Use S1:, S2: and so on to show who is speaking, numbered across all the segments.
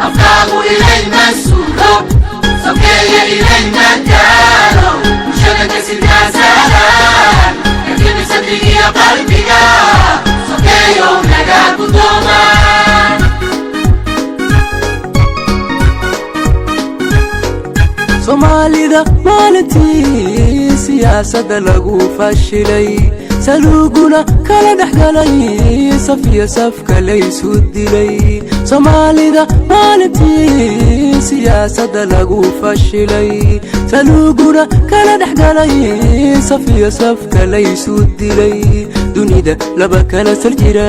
S1: أفراغ إلينا السوق سوكي إلينا الدارو وشغلك سيدنا سلام لكن صدقي يا قلبي سوكي يوم نجاك دوما
S2: soomaalida maalintii siyaasadda lagu fashilay saluuguna kala dhexgalay saf iyo safka laysu dilay soomaalida maalintii siyaasadda lagu fashilay saluuguna kala dhexgalay saf iyo safka laysu dilay dunida laba kala sar jira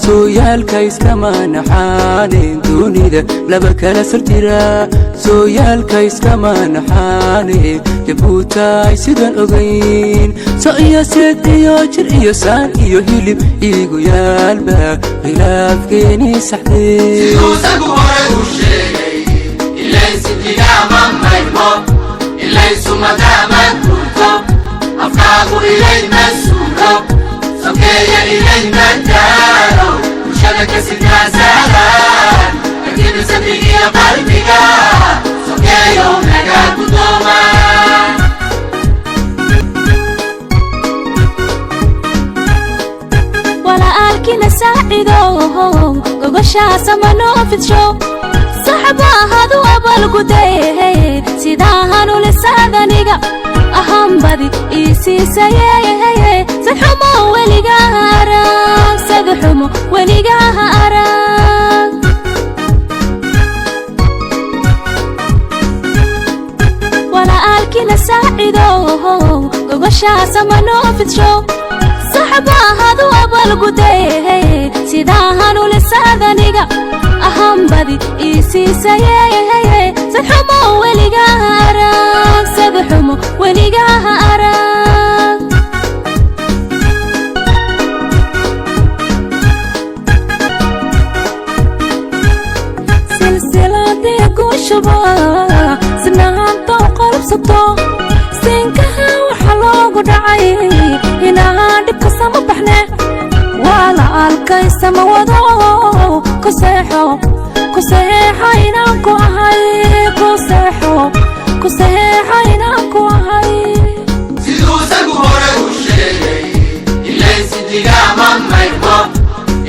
S2: sooyaalka iskama naxaanin dunida laba kala sar jira sooyaalka iskama naxaane jabuutaay sidan ogayn so iyo seed iyo jir iyo saan iyo hilib iigu yaalba khilaafkeenii saxdee
S1: siduusagu hore u sheegay ilay sidigaama maydmo ilay sumadaama kurto afkaagu ilayna suugo sokeeya ilayna daaro bulshada ka sidnaasaadaan lakini sadrigiya qalbiga sokeeyo naga guddooma
S3: walaalkina saacido gogoshaasa manoo fidsho saxba hadu abalguday sidahanu lisaadaniga ahambadi isiisaye sadxumo weligaha arag sadxumo weligaha arag walaalkina saacido gogoshaasa manoo fidsho saxba hadu abalguday sidahanu lisaadaniga ahambadi isiisaye sadxumo weligaha arag sadxumo weligaha arag silsiladii guushuba sinaanta qalbsato siinkaha waxa loogu dhacay inaan dhibka sama baxne wala alkay sama wado kuseexo inaan ku ahay kuseexo inaan ku ahay
S1: siduusagu hore u sheegay ilay sidigaama maydmo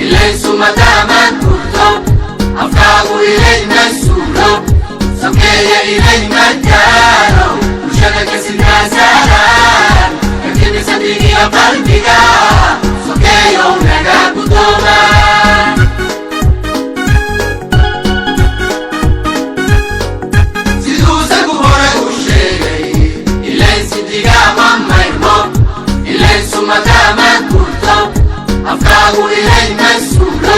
S1: ilay sumadaama kurto afkaagu ilayna suugo sokeeya ilayna daaro bulshada ka sidnaasaadaan lakini sadrigiya qalbiga sokeeyo naga guddooma siduusagu hore u sheegay ilay sidigaama maydmo ilay sumadaama kurto afkaagu ilayna suugo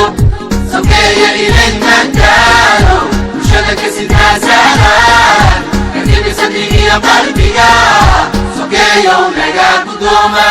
S1: sokeeya ilayna daaro bulshada ka sidnaasaadaan lakini sadrigiya qalbiga sokeeyo naga guddooma